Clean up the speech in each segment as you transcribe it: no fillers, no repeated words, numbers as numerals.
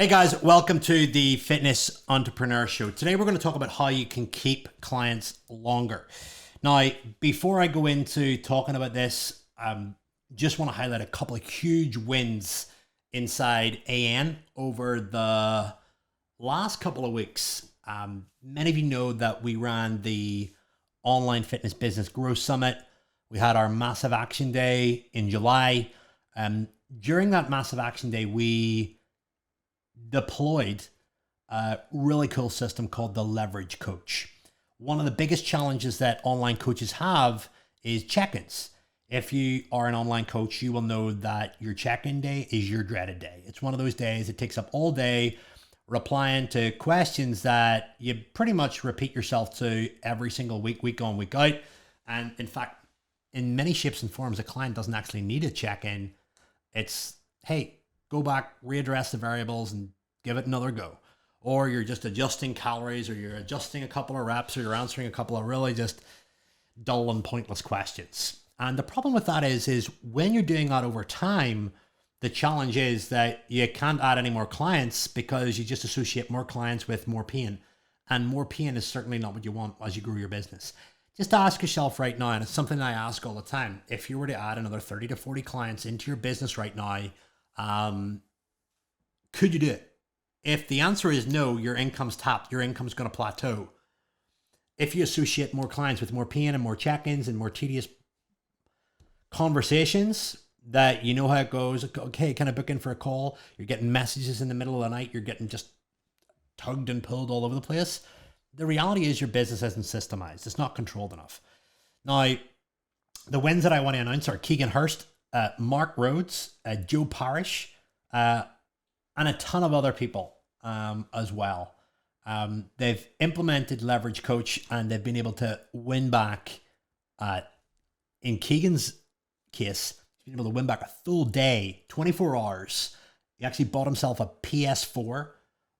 Hey guys, welcome to the Fitness Entrepreneur Show. Today we're going to talk about how you can keep clients longer. Now, before I go into talking about this, just want to highlight a couple of huge wins inside AN over the last couple of weeks. Many of you know that we ran the Online Fitness Business Growth Summit. We had our Massive Action Day in July. During that Massive Action Day, we deployed a really cool system called the Leverage Coach. One of the biggest challenges that online coaches have is check-ins. If you are an online coach, you will know that your check-in day is your dreaded day. It's one of those days it takes up all day replying to questions that you pretty much repeat yourself to every single week, week on, week out. And in fact, in many shapes and forms, a client doesn't actually need a check-in. It's, hey, go back, readdress the variables and give it another go. Or you're just adjusting calories, or you're adjusting a couple of reps, or you're answering a couple of really just dull and pointless questions. And the problem with that is when you're doing that over time, the challenge is that you can't add any more clients because you just associate more clients with more pain. And more pain is certainly not what you want as you grow your business. Just ask yourself right now, and it's something I ask all the time, if you were to add another 30 to 40 clients into your business right now, could you do it? If the answer is no, your income's tapped, your income's going to plateau. If you associate more clients with more pain and more check-ins and more tedious conversations that you know how it goes, okay, can I book in for a call? You're getting messages in the middle of the night, you're getting just tugged and pulled all over the place. The reality is your business isn't systemized. It's not controlled enough. Now, the wins that I want to announce are Keegan Hurst, Mark Rhodes, Joe Parrish, and a ton of other people as well. They've implemented Leverage Coach and they've been able to win back, in Keegan's case, he's been able to win back a full day, 24 hours. He actually bought himself a PS4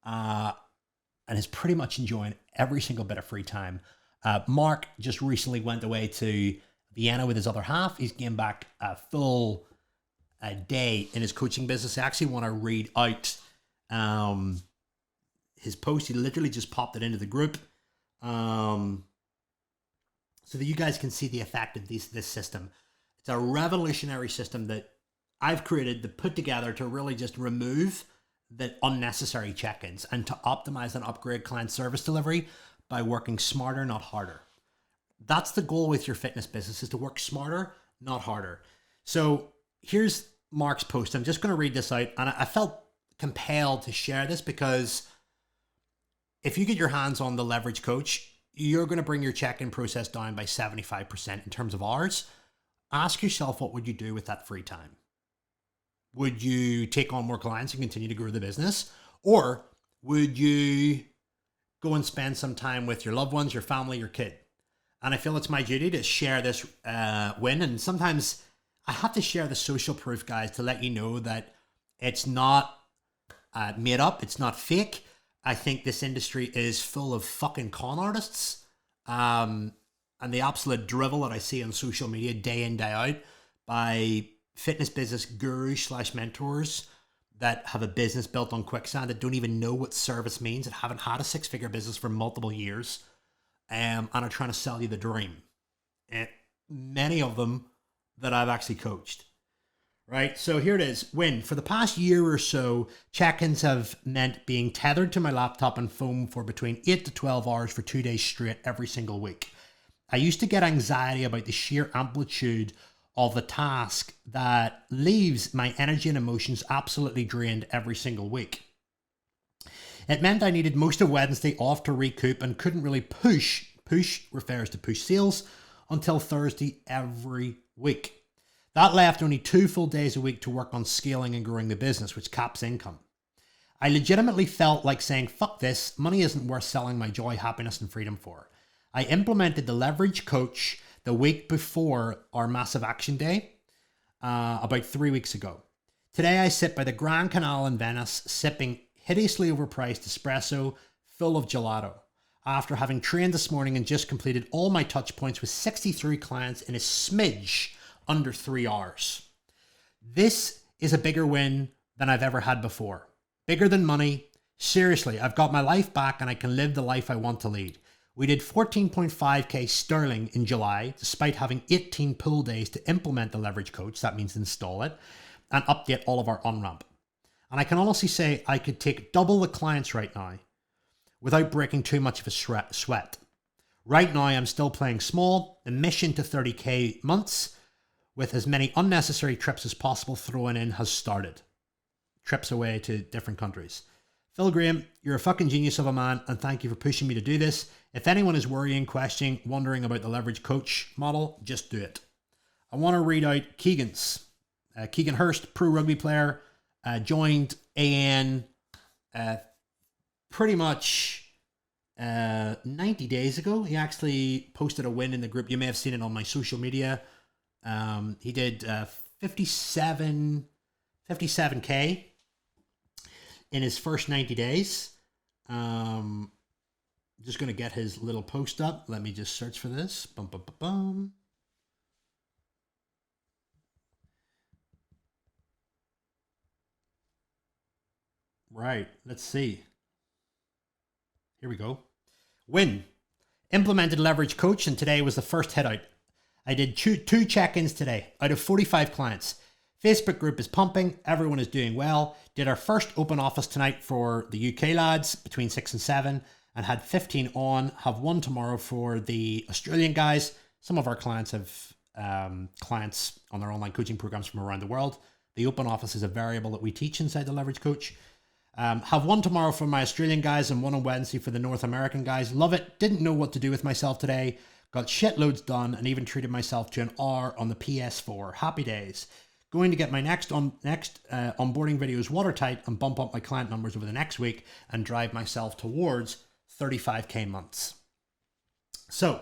and is pretty much enjoying every single bit of free time. Mark just recently went away to Vienna with his other half. He's gained back a full day in his coaching business. I actually want to read out his post. He literally just popped it into the group so that you guys can see the effect of this system. It's a revolutionary system that I've created to put together to really just remove the unnecessary check-ins and to optimize and upgrade client service delivery by working smarter, not harder. That's the goal with your fitness business, is to work smarter, not harder. So here's Mark's post. I'm just going to read this out. And I felt compelled to share this because if you get your hands on the Leverage Coach, you're going to bring your check-in process down by 75% in terms of hours. Ask yourself, what would you do with that free time? Would you take on more clients and continue to grow the business? Or would you go and spend some time with your loved ones, your family, your kid? And I feel it's my duty to share this win. And sometimes I have to share the social proof, guys, to let you know that it's not made up. It's not fake. I think this industry is full of fucking con artists. And the absolute drivel that I see on social media day in, day out by fitness business gurus / mentors that have a business built on quicksand, that don't even know what service means, that haven't had a 6-figure business for multiple years, and are trying to sell you the dream. And many of them that I've actually coached. Right, so here it is. Win. For the past year or so, check-ins have meant being tethered to my laptop and phone for between 8 to 12 hours for 2 days straight every single week. I used to get anxiety about the sheer amplitude of the task that leaves my energy and emotions absolutely drained every single week. It meant I needed most of Wednesday off to recoup and couldn't really push refers to push sales, until Thursday every week. That left only 2 full days a week to work on scaling and growing the business, which caps income. I legitimately felt like saying, fuck this, money isn't worth selling my joy, happiness, and freedom for. I implemented the Leverage Coach the week before our Massive Action Day, about 3 weeks ago. Today I sit by the Grand Canal in Venice, sipping hideously overpriced espresso full of gelato, after having trained this morning and just completed all my touch points with 63 clients in a smidge under 3 hours. This is a bigger win than I've ever had before. Bigger than money. Seriously, I've got my life back and I can live the life I want to lead. We did 14.5k sterling in July, despite having 18 pool days to implement the leverage coach. That means install it and update all of our on-ramp. And I can honestly say I could take double the clients right now without breaking too much of a sweat. Right now, I'm still playing small, the mission to 30k months with as many unnecessary trips as possible thrown in has started. Trips away to different countries. Phil Graham, you're a fucking genius of a man, and thank you for pushing me to do this. If anyone is worrying, questioning, wondering about the leverage coach model, just do it. I want to read out Keegan's. Keegan Hurst, pro rugby player, joined AN pretty much 90 days ago. He actually posted a win in the group. You may have seen it on my social media. He did 57k in his first 90 days. Just going to get his little post up. Let me just search for this. Bum, bum, bum, bum. Right, let's see. Here we go. Win. Implemented leverage coach, and today was the first hit out. I did two check-ins today out of 45 clients. Facebook group is pumping. Everyone is doing well. Did our first open office tonight for the UK lads between 6 and 7 and had 15 on. Have one tomorrow for the Australian guys. Some of our clients have clients on their online coaching programs from around the world. The open office is a variable that we teach inside the leverage coach. Have one tomorrow for my Australian guys and one on Wednesday for the North American guys. Love it. Didn't know what to do with myself today. Got shitloads done and even treated myself to an R on the PS4. Happy days. Going to get my next onboarding videos watertight and bump up my client numbers over the next week and drive myself towards 35k months. So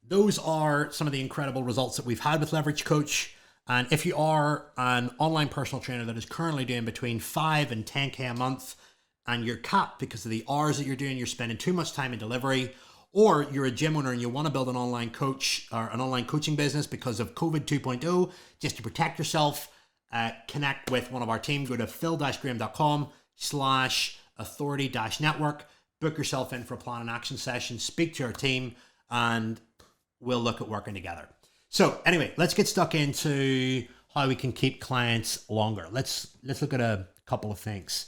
those are some of the incredible results that we've had with Leverage Coach. And if you are an online personal trainer that is currently doing between 5 and 10k a month and you're capped because of the hours that you're doing, you're spending too much time in delivery, or you're a gym owner and you want to build an online coach or an online coaching business because of COVID 2.0, just to protect yourself, connect with one of our team. Go to phil-graham.com/authority-network, book yourself in for a plan and action session, speak to our team, and we'll look at working together. So anyway, let's get stuck into how we can keep clients longer. Let's look at a couple of things.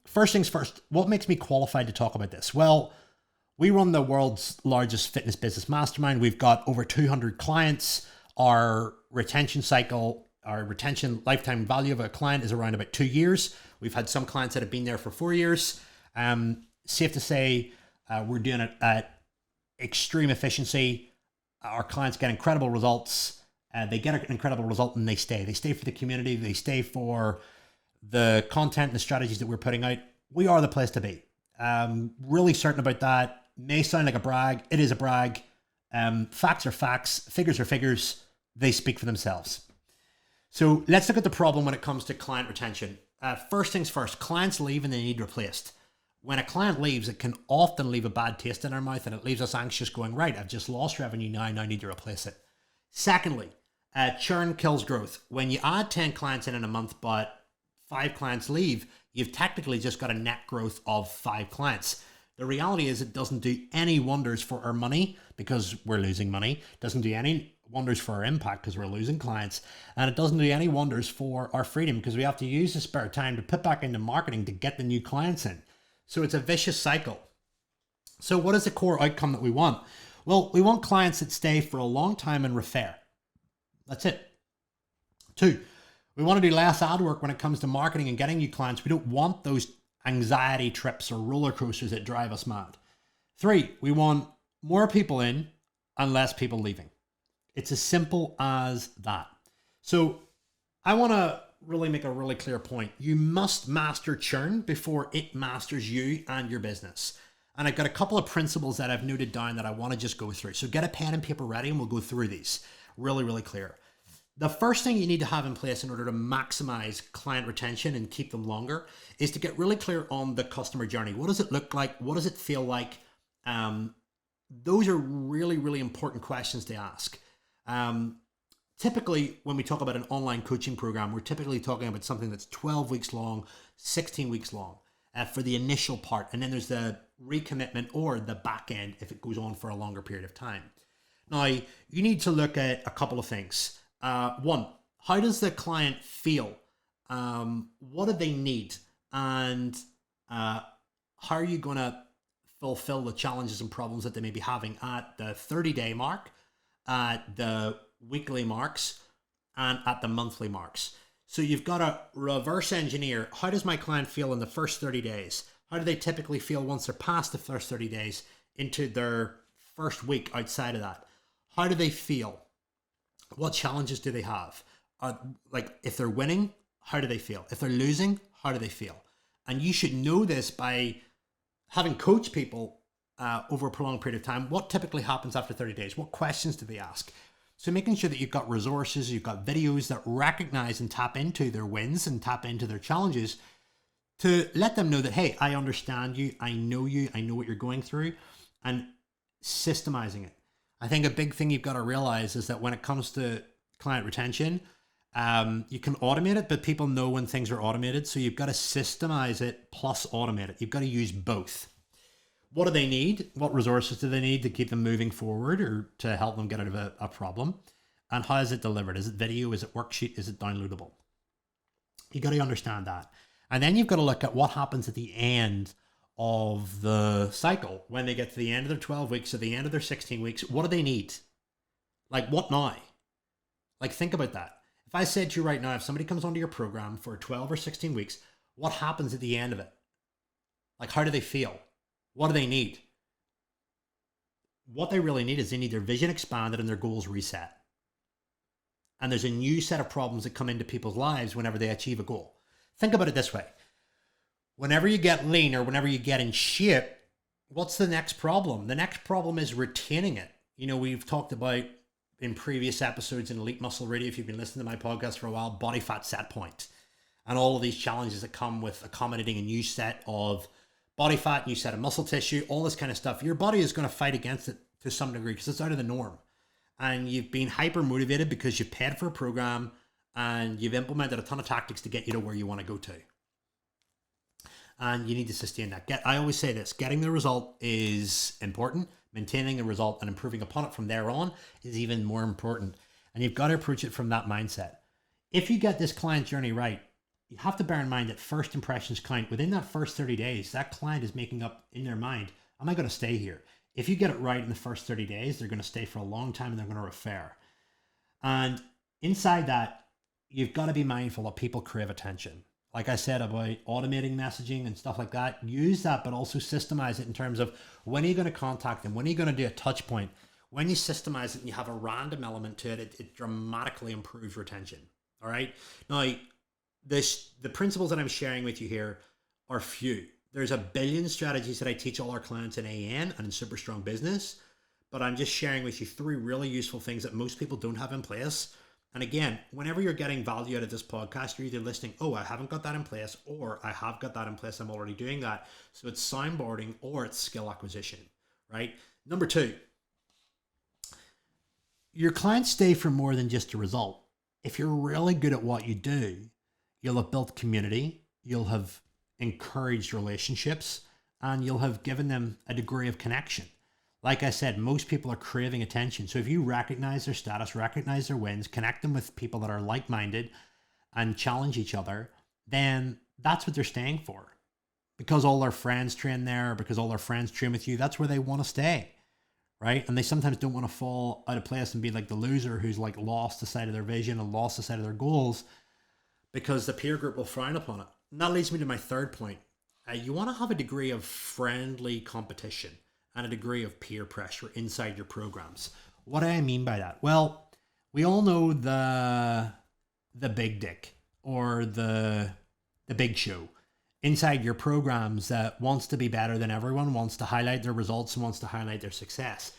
First things first, what makes me qualified to talk about this? Well, we run the world's largest fitness business mastermind. We've got over 200 clients. Our retention cycle, our retention lifetime value of a client is around about 2 years. We've had some clients that have been there for 4 years. Safe to say, we're doing it at extreme efficiency. Our clients get incredible results. They get an incredible result and they stay. They stay for the community. They stay for the content and the strategies that we're putting out. We are the place to be. Really certain about that. May sound like a brag. It is a brag. Facts are facts. Figures are figures. They speak for themselves. So let's look at the problem when it comes to client retention. First things first, clients leave and they need replaced. When a client leaves, it can often leave a bad taste in our mouth and it leaves us anxious going, right, I've just lost revenue now, I now need to replace it. Secondly, churn kills growth. When you add 10 clients in a month, but 5 clients leave, you've technically just got a net growth of 5 clients. The reality is it doesn't do any wonders for our money because we're losing money. It doesn't do any wonders for our impact because we're losing clients. And it doesn't do any wonders for our freedom because we have to use the spare time to put back into marketing to get the new clients in. So it's a vicious cycle. So what is the core outcome that we want? Well, we want clients that stay for a long time and refer. That's it. 2, we want to do less ad work when it comes to marketing and getting new clients. We don't want those anxiety trips or roller coasters that drive us mad. 3, we want more people in and less people leaving. It's as simple as that. So I want to really make a really clear point. You must master churn before it masters you and your business. And I've got a couple of principles that I've noted down that I want to just go through. So get a pen and paper ready and we'll go through these really, really clear. The first thing you need to have in place in order to maximize client retention and keep them longer is to get really clear on the customer journey. What does it look like? What does it feel like? Those are really, really important questions to ask. Typically, when we talk about an online coaching program, we're typically talking about something that's 12 weeks long, 16 weeks long for the initial part. And then there's the recommitment or the back end if it goes on for a longer period of time. Now, you need to look at a couple of things. One, how does the client feel? What do they need? And how are you going to fulfill the challenges and problems that they may be having at the 30-day mark, at the weekly marks, and at the monthly marks? So you've got to reverse engineer. How does my client feel in the first 30 days? How do they typically feel once they're past the first 30 days into their first week outside of that? How do they feel? What challenges do they have? Like if they're winning, how do they feel? If they're losing, how do they feel? And you should know this by having coached people over a prolonged period of time. What typically happens after 30 days? What questions do they ask? So making sure that you've got resources, you've got videos that recognize and tap into their wins and tap into their challenges to let them know that, hey, I understand you, I know what you're going through, and systemizing it. I think a big thing you've got to realize is that when it comes to client retention, you can automate it, but people know when things are automated. So you've got to systemize it plus automate it. You've got to use both. What do they need? What resources do they need to keep them moving forward or to help them get out of a problem? And how is it delivered? Is it video? Is it worksheet? Is it downloadable? You got to understand that. And then you've got to look at what happens at the end of the cycle. When they get to the end of their 12 weeks, or the end of their 16 weeks, what do they need? Like what now? Like think about that. If I said to you right now, if somebody comes onto your program for 12 or 16 weeks, what happens at the end of it? Like how do they feel? What do they need? What they really need is they need their vision expanded and their goals reset. And there's a new set of problems that come into people's lives whenever they achieve a goal. Think about it this way. Whenever you get lean or whenever you get in shape, what's the next problem? The next problem is retaining it. You know, we've talked about in previous episodes in Elite Muscle Radio, if you've been listening to my podcast for a while, body fat set point. And all of these challenges that come with accommodating a new set of body fat, new set of muscle tissue, all this kind of stuff. Your body is going to fight against it to some degree because it's out of the norm. And you've been hyper motivated because you paid for a program and you've implemented a ton of tactics to get you to where you want to go to. And you need to sustain that. I always say this, getting the result is important. Maintaining the result and improving upon it from there on is even more important. And you've got to approach it from that mindset. If you get this client journey right, you have to bear in mind that first impressions count. Within that first 30 days, that client is making up in their mind, am I going to stay here? If you get it right in the first 30 days, they're going to stay for a long time and they're going to refer. And inside that, you've got to be mindful that people crave attention. Like I said about automating messaging and stuff like that, use that, but also systemize it in terms of when are you going to contact them? When are you going to do a touch point? When you systemize it and you have a random element to it, it dramatically improves retention. All right. Now, the principles that I'm sharing with you here are few. There's a billion strategies that I teach all our clients in AN and in Super Strong Business, but I'm just sharing with you 3 really useful things that most people don't have in place. And again, whenever you're getting value out of this podcast, you're either listening, oh, I haven't got that in place, or I have got that in place, I'm already doing that. So it's soundboarding or it's skill acquisition, right? Number 2, your clients stay for more than just a result. If you're really good at what you do, you'll have built community, you'll have encouraged relationships, and you'll have given them a degree of connection. Like I said, most people are craving attention. So if you recognize their status, recognize their wins, connect them with people that are like-minded and challenge each other, then that's what they're staying for. Because all their friends train there, because all their friends train with you, that's where they want to stay, right? And they sometimes don't want to fall out of place and be like the loser who's like lost the sight of their vision and lost the sight of their goals because the peer group will frown upon it. And that leads me to my third point. You want to have a degree of friendly competition and a degree of peer pressure inside your programs. What do I mean by that? Well, we all know the big dick or the big show inside your programs that wants to be better than everyone, wants to highlight their results and wants to highlight their success.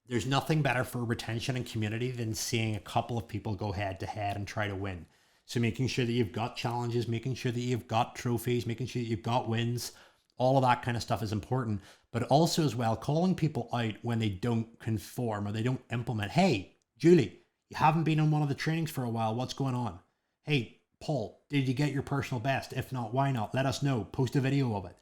There's nothing better for retention and community than seeing a couple of people go head to head and try to win. So making sure that you've got challenges, making sure that you've got trophies, making sure that you've got wins, all of that kind of stuff is important. But also as well, calling people out when they don't conform or they don't implement. Hey, Julie, you haven't been on one of the trainings for a while. What's going on? Hey, poll. Did you get your personal best? If not, why not? Let us know. Post a video of it,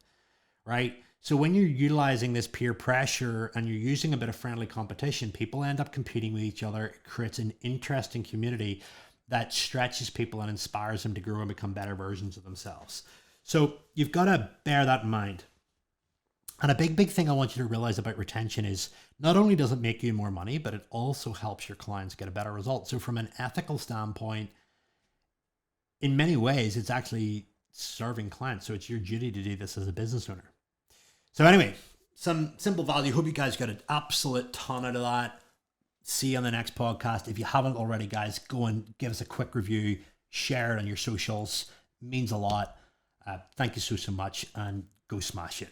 right? So when you're utilizing this peer pressure and you're using a bit of friendly competition, people end up competing with each other. It creates an interesting community that stretches people and inspires them to grow and become better versions of themselves. So you've got to bear that in mind. And a big thing I want you to realize about retention is not only does it make you more money, but it also helps your clients get a better result. So from an ethical standpoint, in many ways, it's actually serving clients. So it's your duty to do this as a business owner. So anyway, some simple value. Hope you guys got an absolute ton out of that. See you on the next podcast. If you haven't already, guys, go and give us a quick review. Share it on your socials. It means a lot. Thank you so much, and go smash it.